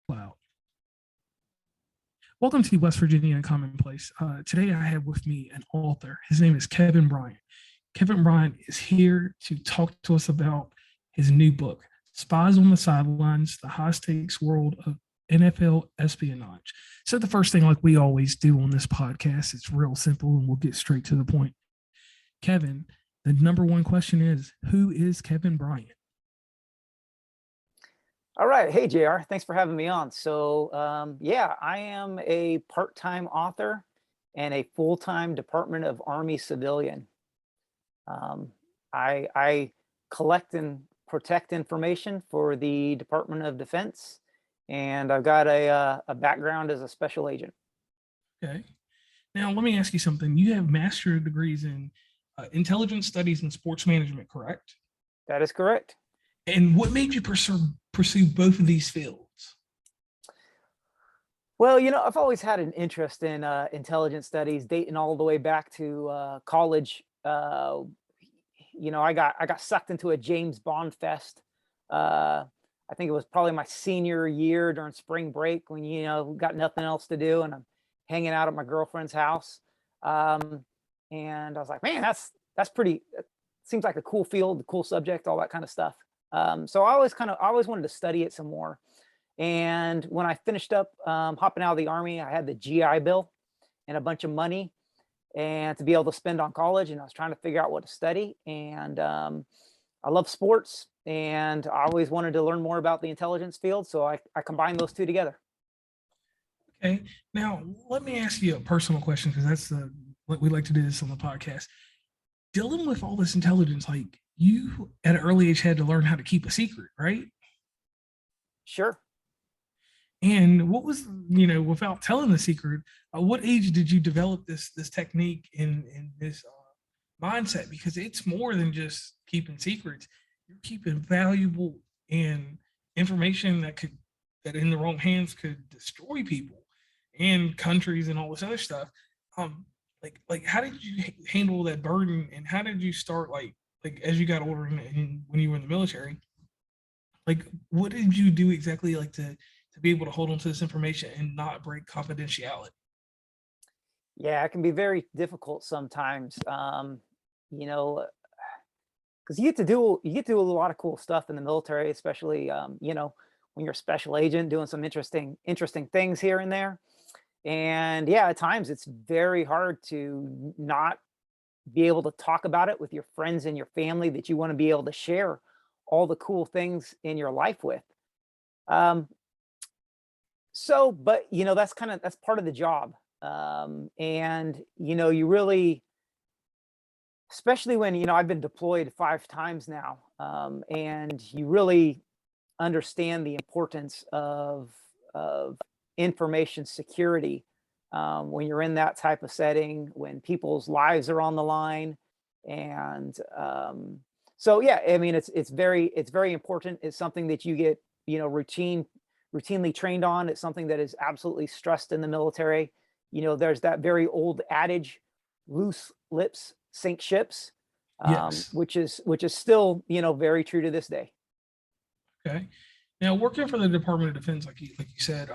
Cloud. Welcome to West Virginia Commonplace. Today I have with me an author. His name is Kevin Bryant. Kevin Bryant is here to talk to us about his new book, Spies on the Sidelines, the High Stakes World of NFL Espionage. So the first thing, like we always do on this podcast, it's real simple and we'll get straight to the point. Kevin, the number one question is, who is Kevin Bryant? All right. Hey, JR. Thanks for having me on. So, I am a part-time author and a full-time Department of Army civilian. I collect and protect information for the Department of Defense, and I've got a background as a special agent. Okay. Now, let me ask you something. You have master's degrees in intelligence studies and sports management, correct? That is correct. And what made you pursue both of these fields? Well, I've always had an interest in intelligence studies, dating all the way back to college. I got sucked into a James Bond fest. I think it was probably my senior year during spring break when got nothing else to do, and I'm hanging out at my girlfriend's house. And I was like, man, that's pretty. Seems like a cool field, a cool subject, all that kind of stuff. So I always wanted to study it some more. And when I finished up hopping out of the Army, I had the GI Bill and a bunch of money and to be able to spend on college. And I was trying to figure out what to study. And I love sports, and I always wanted to learn more about the intelligence field. So I combined those two together. Okay. Now, let me ask you a personal question, because that's what we like to do this on the podcast. Dealing with all this intelligence, like, you at an early age had to learn how to keep a secret, right? Sure. And what was, without telling the secret, what age did you develop this technique in this mindset? Because it's more than just keeping secrets. You're keeping valuable and information that in the wrong hands could destroy people and countries and all this other stuff. Like how did you handle that burden, and how did you start, like as you got older and when you were in the military, like what did you do exactly, like to be able to hold on to this information and not break confidentiality? Yeah, it can be very difficult sometimes. Because you get to do a lot of cool stuff in the military, especially when you're a special agent doing some interesting things here and there. And yeah, at times it's very hard to not be able to talk about it with your friends and your family that you want to be able to share all the cool things in your life with. But that's part of the job. And you really, especially when, I've been deployed 5 times now, and you really understand the importance of information security when you're in that type of setting, when people's lives are on the line. And so yeah, I mean, it's very important. It's something that you get routinely trained on. It's something that is absolutely stressed in the military. There's that very old adage, loose lips sink ships. Yes. Which is still very true to this day. Okay. Now, working for the Department of Defense, like you said,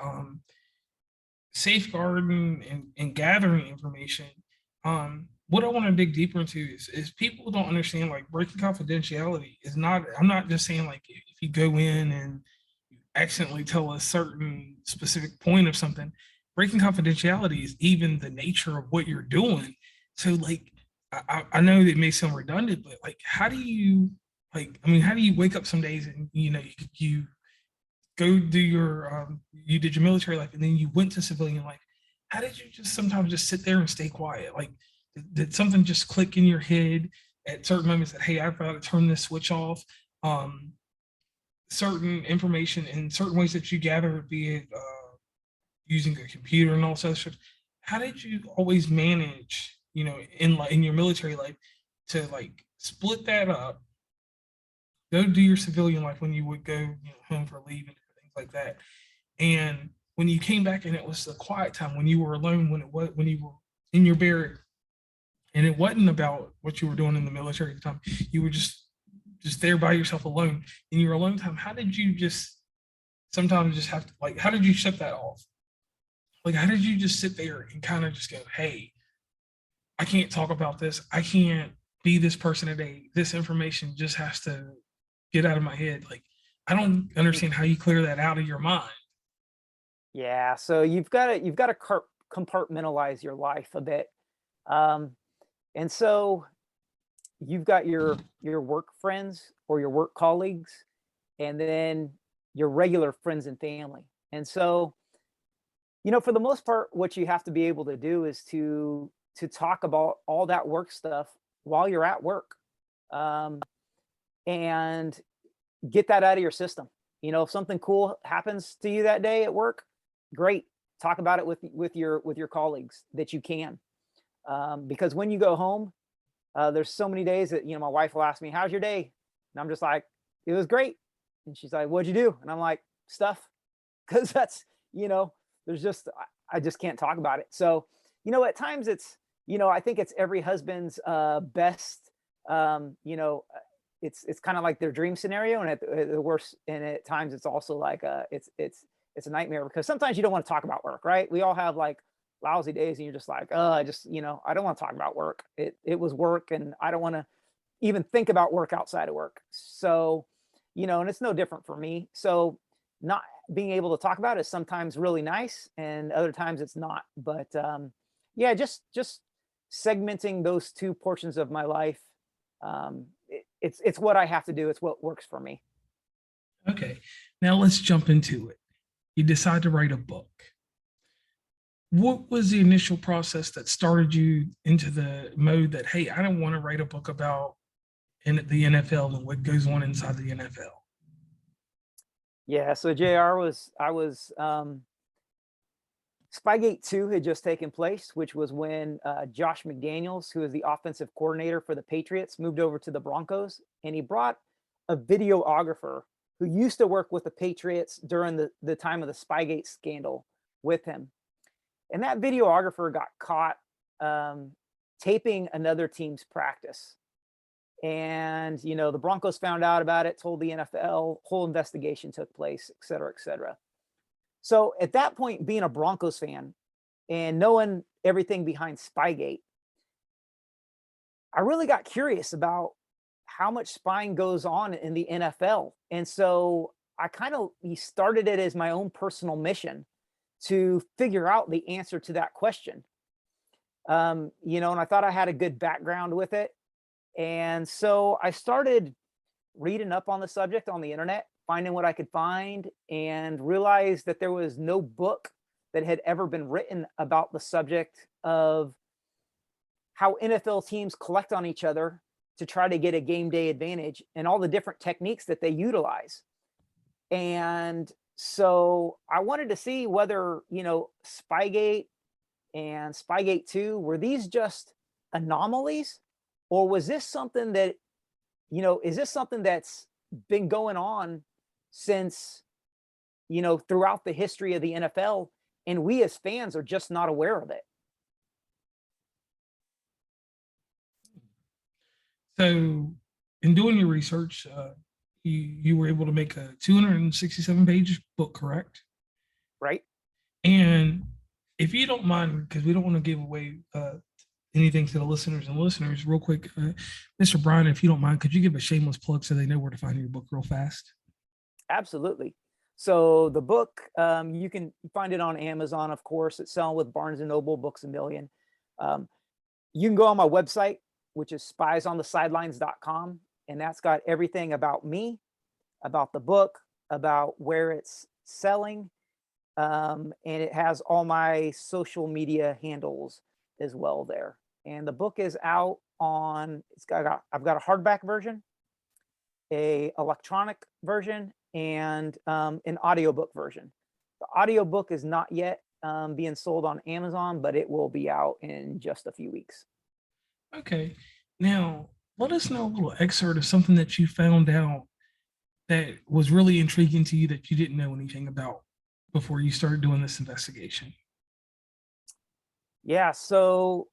safeguarding and gathering information. What I want to dig deeper into is people don't understand, like, breaking confidentiality is not. I'm not just saying, like, if you go in and you accidentally tell a certain specific point of something. Breaking confidentiality is even the nature of what you're doing. So, like, I know it may sound redundant, but like, how do you wake up some days and you go do you did your military life and then you went to civilian life? How did you just sometimes just sit there and stay quiet? Like, did something just click in your head at certain moments that, hey, I've got to turn this switch off? Certain information in certain ways that you gather, be it using a computer and all such. How did you always manage, in your military life, to like split that up, go do your civilian life when you would go home for leave and things like that, and when you came back and it was the quiet time when you were alone, when you were in your barrack, and it wasn't about what you were doing in the military at the time, you were just there by yourself alone in your alone time. How did you just sometimes you just have to, like, how did you shut that off? Like, how did you just sit there and kind of just go, hey, I can't talk about this. I can't be this person today. This information just has to get out of my head. Like, I don't Mm. understand how you clear that out of your mind. Yeah, so you've got to compartmentalize your life a bit. Um, and so you've got your work friends or your work colleagues, and then your regular friends and family. And so, for the most part, what you have to be able to do is to talk about all that work stuff while you're at work, um, and get that out of your system. If something cool happens to you that day at work, great. Talk about it with your colleagues that you can, because when you go home, there's so many days that my wife will ask me, "How's your day?" And I'm just like, "It was great." And she's like, "What'd you do?" And I'm like, "Stuff," because that's there's just I just can't talk about it. So at times it's I think it's every husband's best. It's kind of like their dream scenario, and at the worst, and at times it's also like it's a nightmare, because sometimes you don't want to talk about work, right? We all have like lousy days, and you're just like, oh, I don't want to talk about work. It was work, and I don't want to even think about work outside of work. So, and it's no different for me. So, not being able to talk about it is sometimes really nice, and other times it's not. But yeah, just segmenting those two portions of my life. It's what I have to do. It's what works for me. Okay. Now let's jump into it. You decide to write a book. What was the initial process that started you into the mode that, hey, I don't want to write a book about in the NFL and what goes on inside the NFL? Yeah. So Jr. was I was Spygate 2 had just taken place, which was when Josh McDaniels, who is the offensive coordinator for the Patriots, moved over to the Broncos, and he brought a videographer who used to work with the Patriots during the time of the Spygate scandal with him. And that videographer got caught um, taping another team's practice. And, the Broncos found out about it, told the NFL, whole investigation took place, et cetera, et cetera. So at that point, being a Broncos fan and knowing everything behind Spygate, I really got curious about how much spying goes on in the NFL. And so I kind of started it as my own personal mission to figure out the answer to that question. And I thought I had a good background with it. And so I started reading up on the subject on the internet, finding what I could find, and realized that there was no book that had ever been written about the subject of how NFL teams collect on each other to try to get a game day advantage and all the different techniques that they utilize. And so I wanted to see whether, Spygate and Spygate 2, were these just anomalies, or was this something that, is this something that's been going on since, throughout the history of the NFL, and we as fans are just not aware of it? So, in doing your research, you were able to make a 267-page book, correct? Right? And if you don't mind, because we don't want to give away anything to the listeners, real quick, Mr. Bryant, if you don't mind, could you give a shameless plug so they know where to find your book real fast? Absolutely. So the book, you can find it on Amazon, of course. It's selling with Barnes and Noble, Books a Million. Um, you can go on my website, which is spiesonthesidelines.com, and that's got everything about me, about the book, about where it's selling, and it has all my social media handles as well there. And the book is out on. I've got a hardback version, a electronic version, and an audiobook version. The audiobook is not yet being sold on Amazon, but it will be out in just a few weeks. Okay. Now, let us know a little excerpt of something that you found out that was really intriguing to you that you didn't know anything about before you started doing this investigation. Yeah, so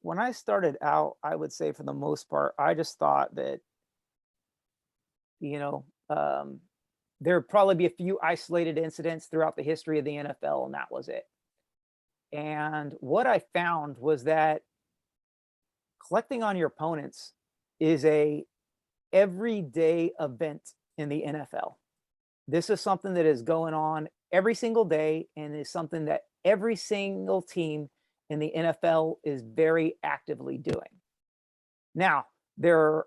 when I started out, I would say for the most part, I just thought that, you know, um, There'd probably be a few isolated incidents throughout the history of the NFL, and that was it. And what I found was that collecting on your opponents is a everyday event in the NFL. This is something that is going on every single day and is something that every single team in the NFL is very actively doing. Now, there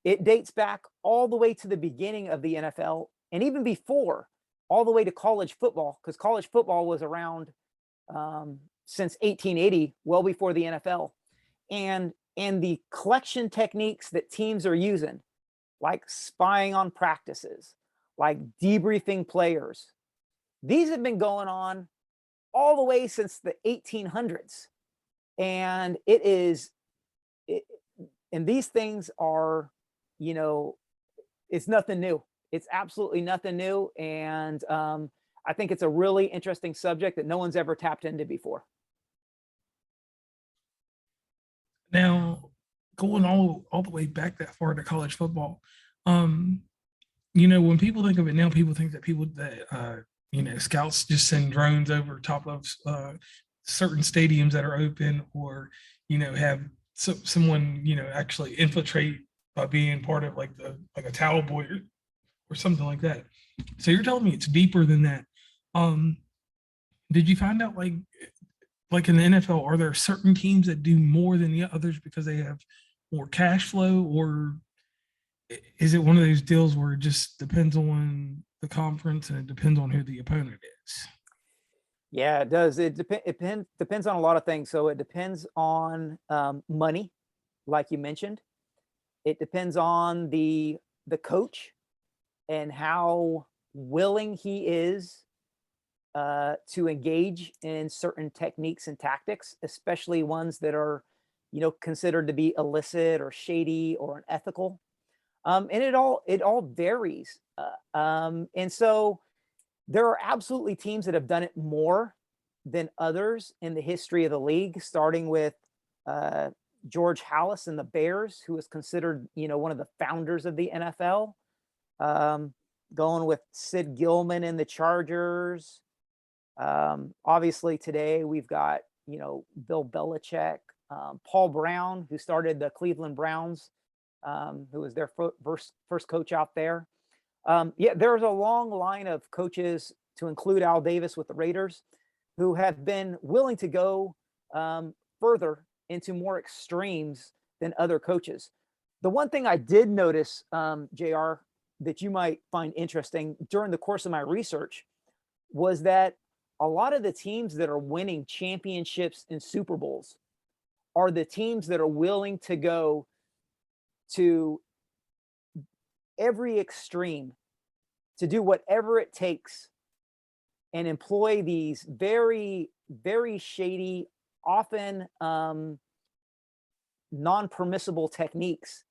it dates back all the way to the beginning of the NFL and even before, all the way to college football, because college football was around since 1880, well before the NFL. And the collection techniques that teams are using, like spying on practices, like debriefing players, these have been going on all the way since the 1800s. And it is, it, and these things are, you know, it's nothing new. It's absolutely nothing new. And I think it's a really interesting subject that no one's ever tapped into before. Now, going all the way back that far to college football, um, you know, when people think of it now, people think that people that you know, scouts just send drones over top of certain stadiums that are open, or you know, have someone you know actually infiltrate by being part of like the like a towel boy or something like that. So you're telling me it's deeper than that. Um, did you find out like in the NFL, are there certain teams that do more than the others because they have more cash flow, or is it one of those deals where it just depends on the conference and it depends on who the opponent is? Yeah, it does. Depends on a lot of things. So it depends on money, like you mentioned. It depends on the coach and how willing he is to engage in certain techniques and tactics, especially ones that are, you know, considered to be illicit or shady or unethical. And it all varies. And so there are absolutely teams that have done it more than others in the history of the league, starting with uh, George Halas and the Bears, who is considered, you know, one of the founders of the NFL. Um, Going with Sid Gilman and the Chargers. Obviously, today we've got, you know, Bill Belichick, Paul Brown, who started the Cleveland Browns, who was their first coach out there. Yeah, there's a long line of coaches, to include Al Davis with the Raiders, who have been willing to go further into more extremes than other coaches. The one thing I did notice, JR, that you might find interesting during the course of my research was that a lot of the teams that are winning championships and Super Bowls are the teams that are willing to go to every extreme to do whatever it takes and employ these very, very shady, often non-permissible techniques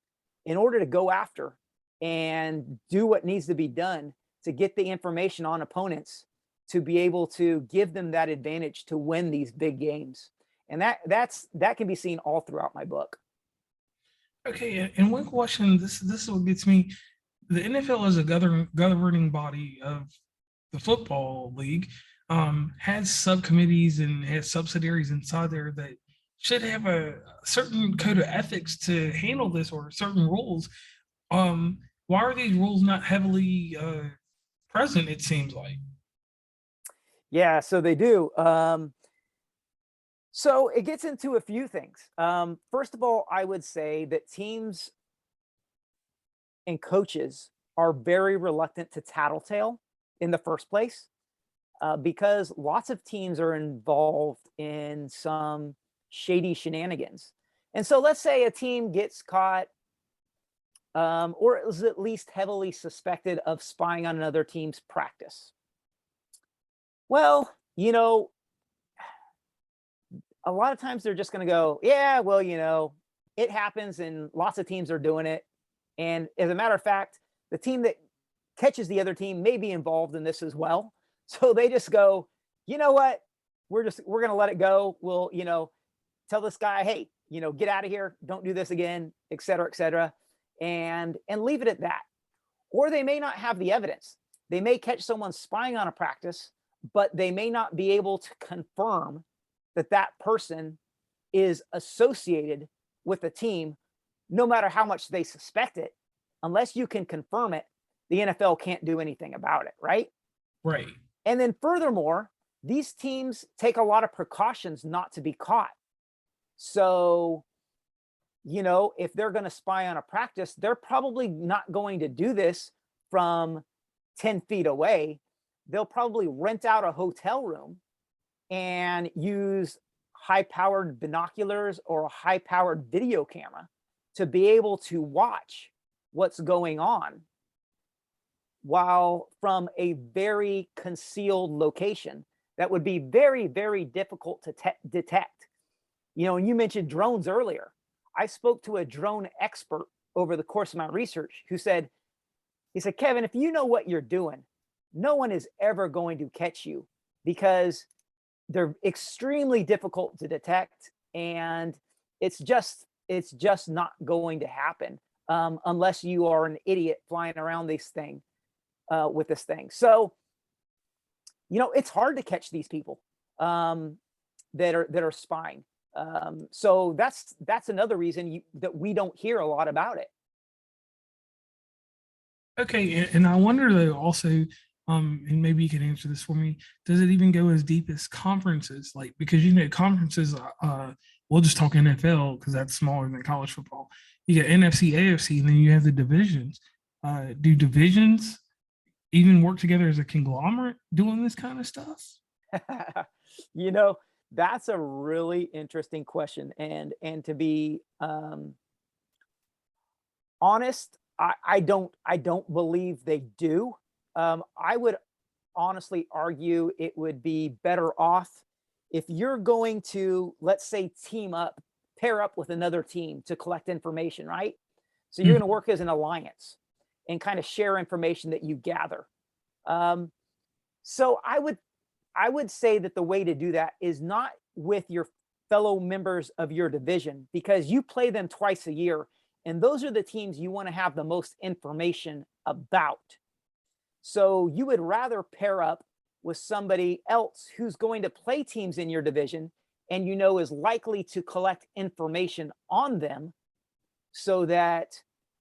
in order to go after and do what needs to be done to get the information on opponents to be able to give them that advantage to win these big games. And that can be seen all throughout my book. Okay, and one question. This is what gets me. The NFL is a governing body of the football league. Has subcommittees and has subsidiaries inside there that should have a certain code of ethics to handle this, or certain rules. Why are these rules not heavily present? It seems like. Yeah, so they do. So it gets into a few things. First of all, I would say that teams and coaches are very reluctant to tattletale in the first place, because lots of teams are involved in some shady shenanigans. And so let's say a team gets caught, or is at least heavily suspected of spying on another team's practice. Well, you know, a lot of times they're just going to go, yeah, well, you know, it happens and lots of teams are doing it. And as a matter of fact, the team that catches the other team may be involved in this as well. So they just go, you know what? We're going to let it go. We'll, you know, tell this guy, hey, you know, get out of here. Don't do this again, et cetera, and leave it at that. or they may not have the evidence. They may catch someone spying on a practice, but they may not be able to confirm that that person is associated with the team, no matter how much they suspect it. Unless you can confirm it, the NFL can't do anything about it, right? Right. And then furthermore, these teams take a lot of precautions not to be caught. So, if they're going to spy on a practice, they're probably not going to do this from 10 feet away. They'll probably rent out a hotel room and use high-powered binoculars or a high-powered video camera to be able to watch what's going on while from a very concealed location that would be very, very difficult to detect. And you mentioned drones earlier. I spoke to a drone expert over the course of my research who said, Kevin, if you know what you're doing, no one is ever going to catch you because they're extremely difficult to detect, and it's just not going to happen unless you are an idiot flying around this thing with this thing. So, it's hard to catch these people that are spying. So that's another reason that we don't hear a lot about it. Okay, and I wonder though also, and maybe you can answer this for me. Does it even go as deep as conferences? Like, because conferences, we'll just talk NFL because that's smaller than college football. You got NFC, AFC, and then you have the divisions. Do divisions even work together as a conglomerate doing this kind of stuff? That's a really interesting question. And to be honest, I don't believe they do. I would honestly argue it would be better off if you're going to, let's say, pair up with another team to collect information, right? So you're going to work as an alliance and kind of share information that you gather. So I would say that the way to do that is not with your fellow members of your division, because you play them twice a year, and those are the teams you want to have the most information about. So you would rather pair up with somebody else who's going to play teams in your division and is likely to collect information on them so that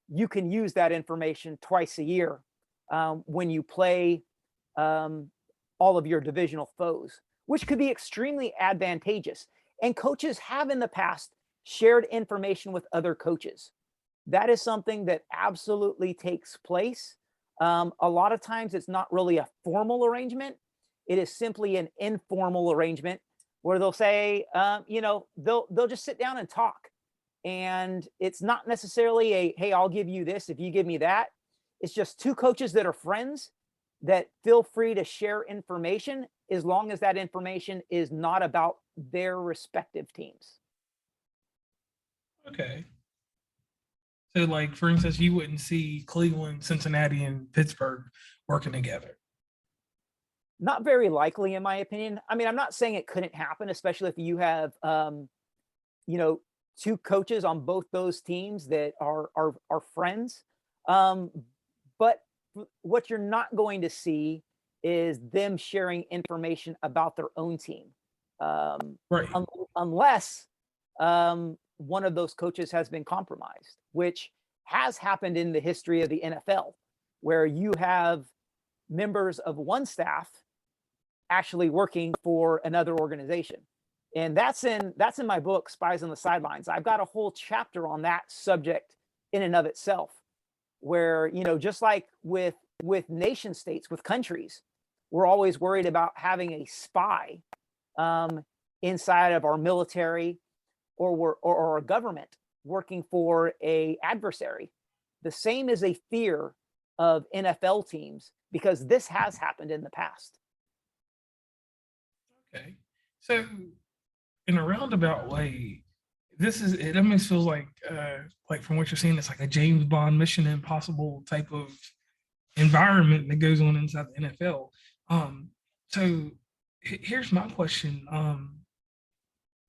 you can use that information twice a year when you play all of your divisional foes, which could be extremely advantageous. And coaches have in the past shared information with other coaches. That is something that absolutely takes place. A lot of times it's not really a formal arrangement. It is simply an informal arrangement where they'll say, they'll just sit down and talk. And it's not necessarily hey, I'll give you this if you give me that. It's just two coaches that are friends that feel free to share information as long as that information is not about their respective teams. Okay. So, like, for instance, you wouldn't see Cleveland, Cincinnati, and Pittsburgh working together. Not very likely, in my opinion. I mean, I'm not saying it couldn't happen, especially if you have, two coaches on both those teams that are friends. But what you're not going to see is them sharing information about their own team, Right. Unless one of those coaches has been compromised, which has happened in the history of the NFL, where you have members of one staff actually working for another organization. And that's in my book, Spies on the Sidelines. I've got a whole chapter on that subject in and of itself, where, just like with nation states, with countries, we're always worried about having a spy inside of our military or a government working for a adversary. The same is a fear of NFL teams, because this has happened in the past. Okay. So, in a roundabout way, it almost feels like from what you're saying, it's like a James Bond Mission Impossible type of environment that goes on inside the NFL. So here's my question.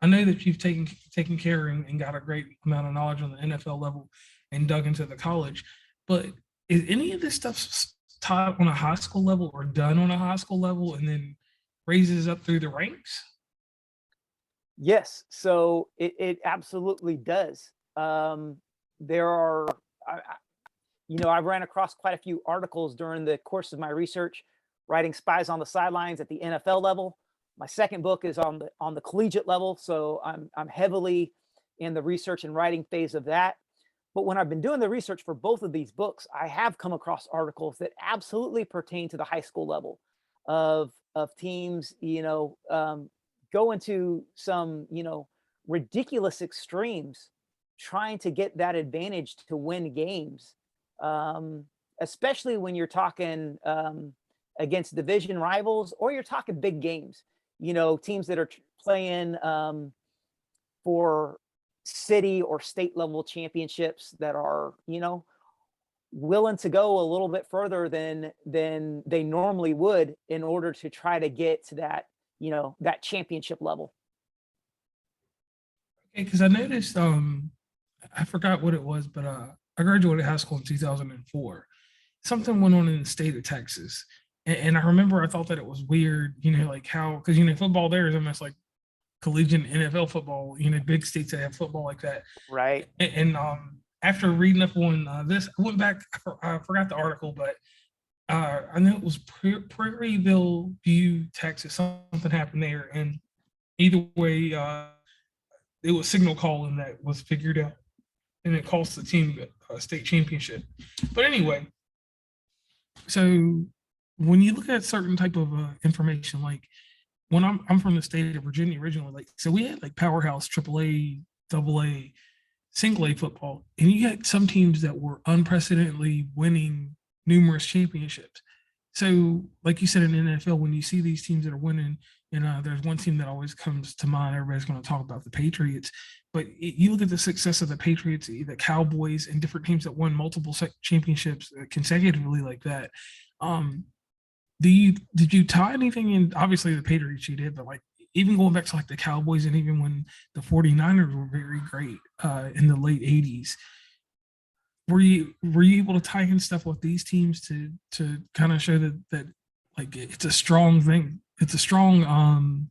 I know that you've taken care and got a great amount of knowledge on the NFL level and dug into the college, but is any of this stuff taught on a high school level or done on a high school level and then raises up through the ranks? Yes, so it absolutely does. There are, I've ran across quite a few articles during the course of my research, writing Spies on the Sidelines at the NFL level. My second book is on the collegiate level, so I'm heavily in the research and writing phase of that. But when I've been doing the research for both of these books, I have come across articles that absolutely pertain to the high school level of teams, going to some, ridiculous extremes, trying to get that advantage to win games, especially when you're talking against division rivals or you're talking big games. Teams that are playing for city or state level championships that are, willing to go a little bit further than they normally would in order to try to get to that, that championship level. Okay, because I noticed, I forgot what it was, but I graduated high school in 2004. Something went on in the state of Texas. And I remember I thought that it was weird, like how, because, football there is almost like collegiate NFL football, big states that have football like that. Right. And after reading up on this, I went back, I forgot the article, but I know it was Prairieville View, Texas. Something happened there. And either way, it was signal calling that was figured out. And it cost the team a state championship. But anyway, so when you look at certain type of information, like when I'm from the state of Virginia originally, like so we had like powerhouse AAA, AA, single A football, and you had some teams that were unprecedentedly winning numerous championships. So, like you said in the NFL, when you see these teams that are winning, and there's one team that always comes to mind. Everybody's going to talk about the Patriots, but you look at the success of the Patriots, the Cowboys, and different teams that won multiple championships consecutively like that. Did you tie anything in? Obviously, the Patriots you did, but like even going back to like the Cowboys and even when the 49ers were very great in the late 80s, were you able to tie in stuff with these teams to kind of show that like it's a strong thing, it's a strong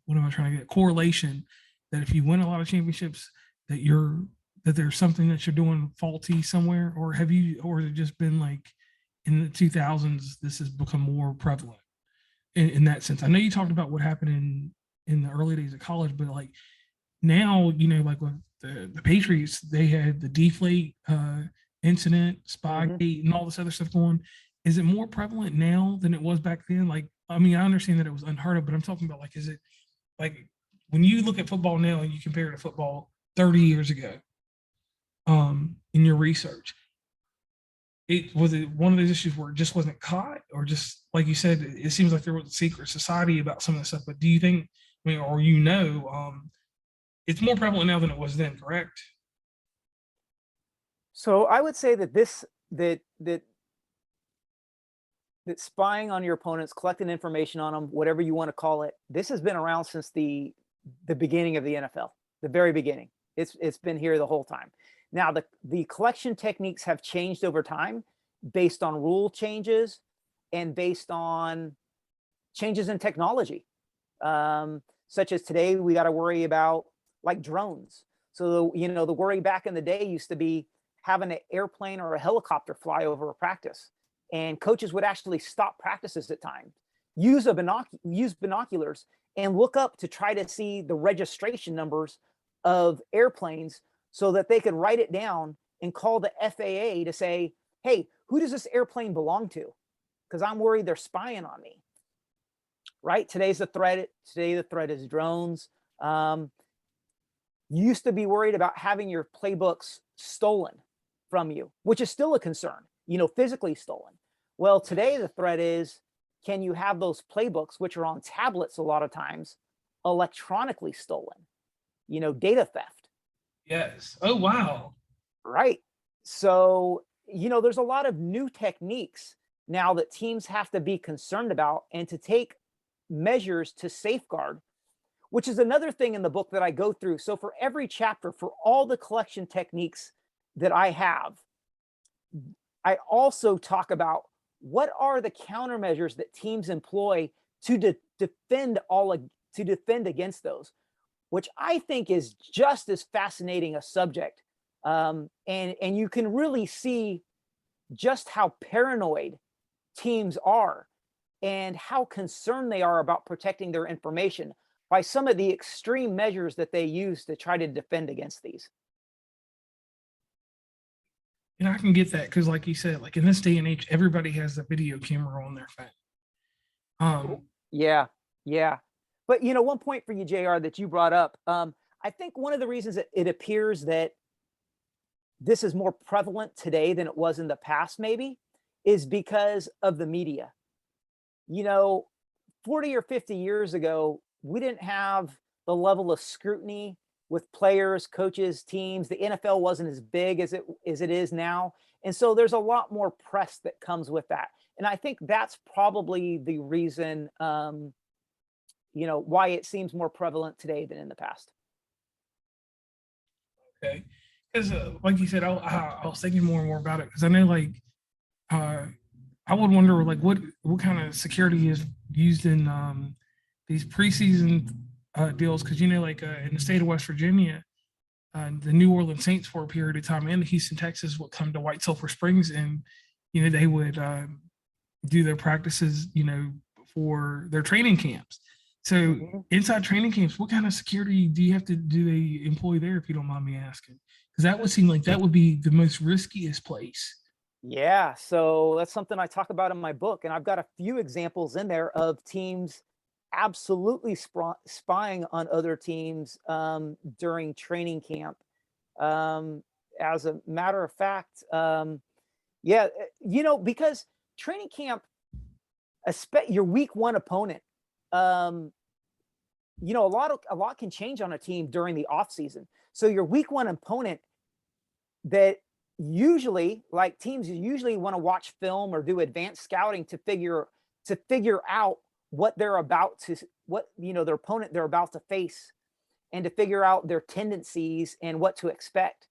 what am I trying to get, correlation, that if you win a lot of championships that there's something that you're doing faulty somewhere, or has it just been like in the 2000s this has become more prevalent in that sense? I know you talked about what happened in the early days of college, but like now, like with the Patriots, they had the deflate incident, Spygate, and all this other stuff going. Is it more prevalent now than it was back then? Like, I mean, I understand that it was unheard of, but I'm talking about like, is it like when you look at football now and you compare it to football 30 years ago, in your research, was it one of those issues where it just wasn't caught, or just like you said, it seems like there was a secret society about some of the stuff. But do you think, I mean, or it's more prevalent now than it was then, correct? So I would say that that spying on your opponents, collecting information on them, whatever you want to call it, this has been around since the beginning of the NFL, the very beginning. It's been here the whole time. Now the collection techniques have changed over time based on rule changes and based on changes in technology. Such as today, we got to worry about like drones. So the worry back in the day used to be having an airplane or a helicopter fly over a practice, and coaches would actually stop practices at times, use binoculars, and look up to try to see the registration numbers of airplanes so that they could write it down and call the FAA to say, hey, who does this airplane belong to? Because I'm worried they're spying on me. Right? Today the threat is drones. You used to be worried about having your playbooks stolen from you, which is still a concern, physically stolen. Well, today the threat is, can you have those playbooks, which are on tablets a lot of times, electronically stolen? Data theft. Yes. Oh, wow. Right. So, there's a lot of new techniques now that teams have to be concerned about and to take measures to safeguard, which is another thing in the book that I go through. So for every chapter, for all the collection techniques that I have, I also talk about what are the countermeasures that teams employ to defend against those, which I think is just as fascinating a subject. And you can really see just how paranoid teams are and how concerned they are about protecting their information by some of the extreme measures that they use to try to defend against these. And I can get that because, like you said, like in this day and age, everybody has a video camera on their phone. Yeah, yeah. But one point for you, JR, that you brought up, I think one of the reasons that it appears that this is more prevalent today than it was in the past, maybe, is because of the media. You know, 40 or 50 years ago, we didn't have the level of scrutiny with players, coaches, teams. The NFL wasn't as big as it is now. And so there's a lot more press that comes with that. And I think that's probably the reason why it seems more prevalent today than in the past. Okay, because like you said, I was thinking more and more about it because I know like uh, I would wonder like what kind of security is used in these preseason deals because like in the state of West Virginia, the New Orleans Saints for a period of time and Houston, Texas would come to White Sulphur Springs and they would do their practices for their training camps. So inside training camps, what kind of security do they employ there, if you don't mind me asking? Because that would seem like that would be the most riskiest place. Yeah, so that's something I talk about in my book, and I've got a few examples in there of teams absolutely spying on other teams during training camp. As a matter of fact, yeah, because training camp, your week one opponent, a lot can change on a team during the off season. So your week one opponent that usually like teams usually want to watch film or do advanced scouting to figure out what their opponent they're about to face and to figure out their tendencies and what to expect.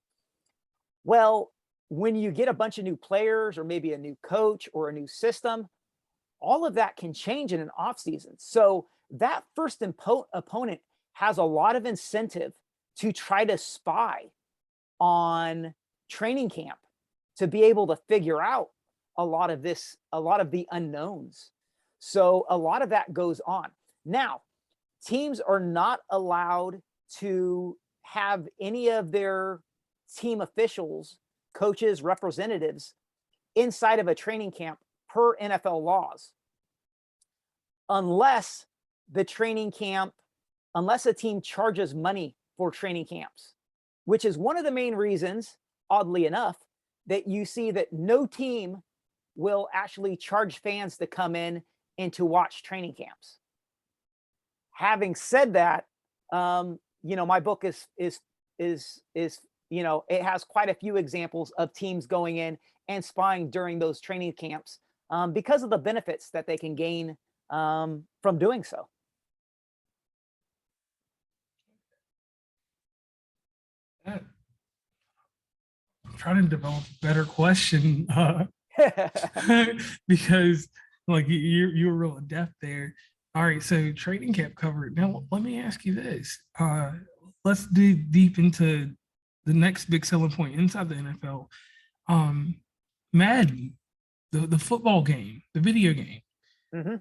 Well, when you get a bunch of new players or maybe a new coach or a new system, all of that can change in an off season. So that first opponent has a lot of incentive to try to spy on training camp to be able to figure out a lot of the unknowns. So a lot of that goes on. Now, teams are not allowed to have any of their team officials, coaches, representatives inside of a training camp per NFL laws, unless a team charges money for training camps, which is one of the main reasons, oddly enough, that you see that no team will actually charge fans to come in and to watch training camps. Having said that, my book is it has quite a few examples of teams going in and spying during those training camps because of the benefits that they can gain from doing so. I'm trying to develop a better question because like you're real in depth there. All right, so training camp covered. Now let me ask you this. Let's dig deep into the next big selling point inside the NFL. Madden, the football game, the video game.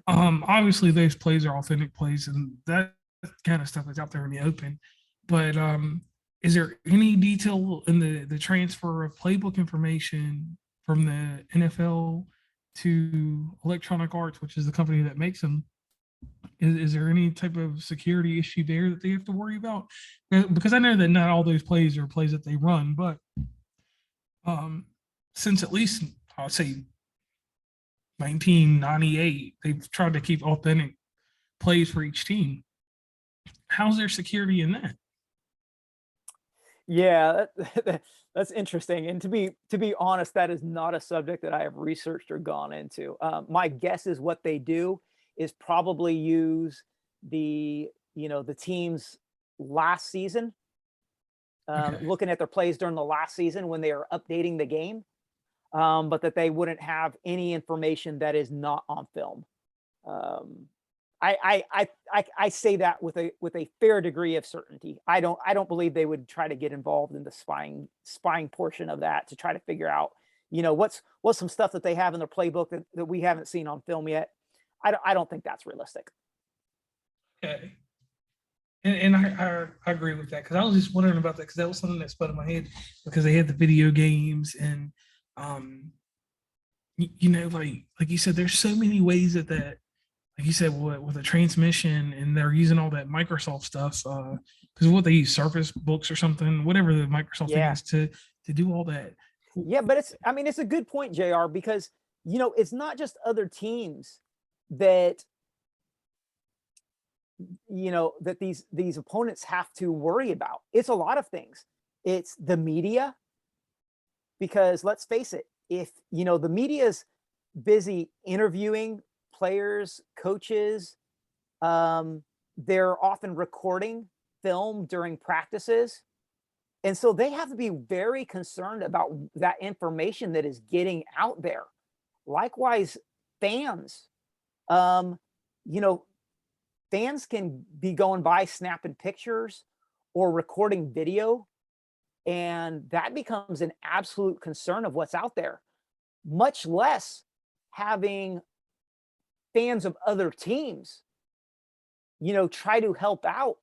Obviously those plays are authentic plays and that kind of stuff is out there in the open. But is there any detail in the transfer of playbook information from the NFL to Electronic Arts, which is the company that makes them? Is there any type of security issue there that they have to worry about? Because I know that not all those plays are plays that they run, but since at least I'll say 1998, they've tried to keep authentic plays for each team. How's their security in that? Yeah, that's interesting. And to be honest, that is not a subject that I have researched or gone into. My guess is what they do is probably use the team's last season, Okay. looking at their plays during the last season when they are updating the game. but that they wouldn't have any information that is not on film. Um, I say that with a fair degree of certainty. I don't believe they would try to get involved in the spying portion of that to try to figure out, what's some stuff that they have in their playbook that we haven't seen on film yet. I don't think that's realistic. Okay. And I agree with that because I was just wondering about that because that was something that spun in my head because they had the video games and um like you said, there's so many ways that like you said with a transmission and they're using all that Microsoft stuff because what they use Surface Books or something, whatever the Microsoft thing Yeah. is to do all that. Yeah, but I mean, it's a good point, JR, because, it's not just other teams that, that these opponents have to worry about. It's a lot of things. It's the media, because let's face it, if, the media's busy interviewing players, coaches, they're often recording film during practices. And so they have to be very concerned about that information that is getting out there. Likewise, fans, um, you know, fans can be going by snapping pictures or recording video, and that becomes an absolute concern of what's out there, much less having fans of other teams, try to help out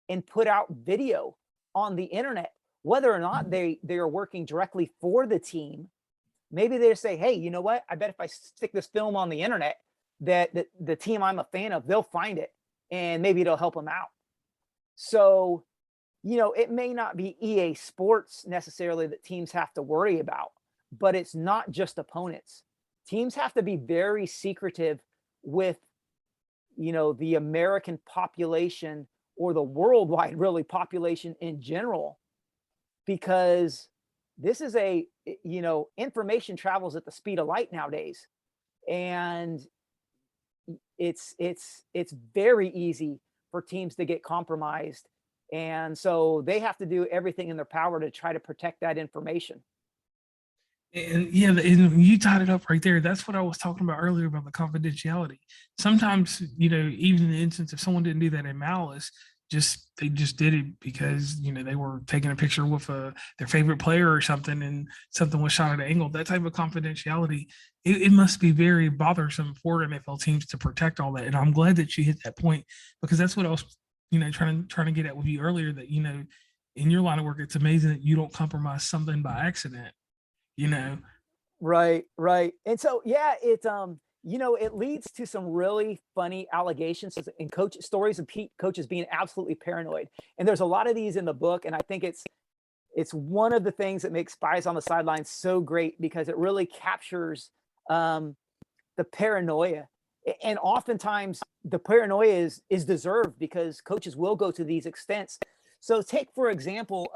and put out video on the internet, whether or not they are working directly for the team. Maybe they just say, hey, you know what? I bet if I stick this film on the internet, that the team I'm a fan of, they'll find it and maybe it'll help them out. So, it may not be EA Sports necessarily that teams have to worry about, but it's not just opponents. Teams have to be very secretive with, the American population or the worldwide really population in general, because this is information travels at the speed of light nowadays. And it's very easy for teams to get compromised. And so they have to do everything in their power to try to protect that information. And yeah, and you tied it up right there. That's what I was talking about earlier about the confidentiality. Sometimes, even in the instance if someone didn't do that in malice, they just did it because they were taking a picture with their favorite player or something, and something was shot at an angle. That type of confidentiality, it must be very bothersome for NFL teams to protect all that. And I'm glad that you hit that point because that's what I was, trying to get at with you earlier. That in your line of work, it's amazing that you don't compromise something by accident. you know Right, right. And so, yeah, it leads to some really funny allegations and coach stories of coaches being absolutely paranoid. And there's a lot of these in the book, and I think it's one of the things that makes Spies on the Sidelines so great because it really captures the paranoia. And oftentimes the paranoia is deserved because coaches will go to these extents. So take, for example,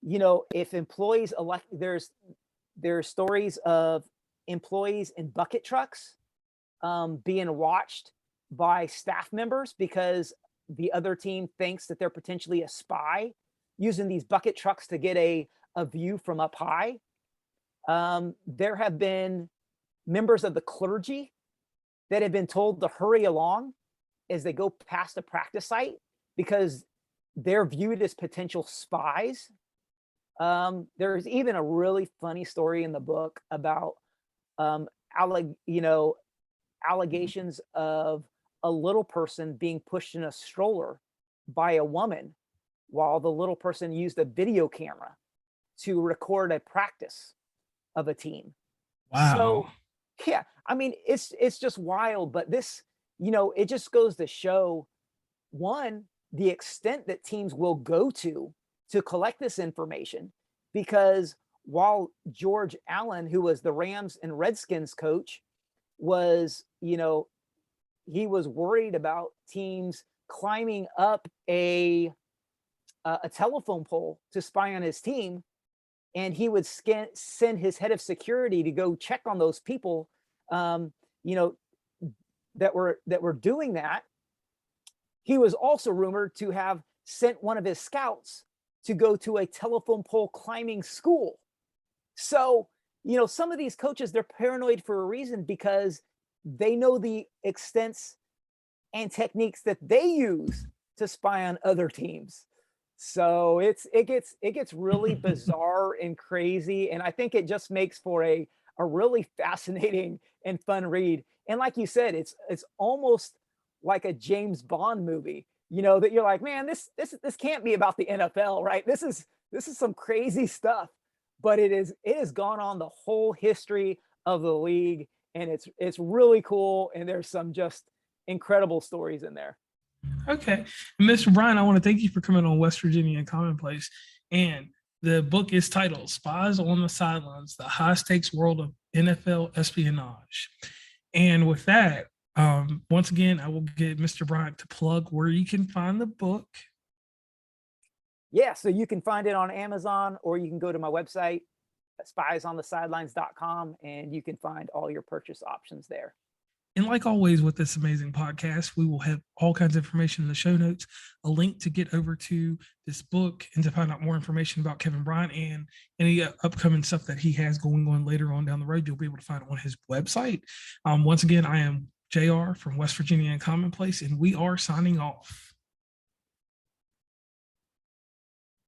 if employees elect, there's stories of employees in bucket trucks being watched by staff members because the other team thinks that they're potentially a spy, using these bucket trucks to get a view from up high. There have been members of the clergy that have been told to hurry along as they go past a practice site because they're viewed as potential spies. There's even a really funny story in the book about um, allegations of a little person being pushed in a stroller by a woman while the little person used a video camera to record a practice of a team. So, Wow. yeah, I mean, it's just wild, but this, it just goes to show, one, the extent that teams will go to collect this information, because while George Allen, who was the Rams and Redskins coach, was, he was worried about teams climbing up a telephone pole to spy on his team, and he would send his head of security to go check on those people, um, you know, that were doing that. He was also rumored to have sent one of his scouts to go to a telephone pole climbing school. So, you know, some of these coaches, they're paranoid for a reason because they know the extents and techniques that they use to spy on other teams. So it gets really bizarre and crazy, and I think it just makes for a really fascinating and fun read. And like you said, it's almost like a James Bond movie. You know that you're like, man, this can't be about the NFL, right? This is some crazy stuff, but it has gone on the whole history of the league, and it's really cool. And there's some just incredible stories in there. Okay. Mr. Bryant, I want to thank you for coming on West Virginia Commonplace. And the book is titled Spies on the Sidelines, the High Stakes World of NFL Espionage. And with that, once again, I will get Mr. Bryant to plug where you can find the book. Yeah, so you can find it on Amazon, or you can go to my website, spiesonthesidelines.com, and you can find all your purchase options there. And like always with this amazing podcast, we will have all kinds of information in the show notes, a link to get over to this book and to find out more information about Kevin Bryant and any upcoming stuff that he has going on later on down the road. You'll be able to find it on his website. Once again, I am JR from West Virginia and Commonplace, and we are signing off.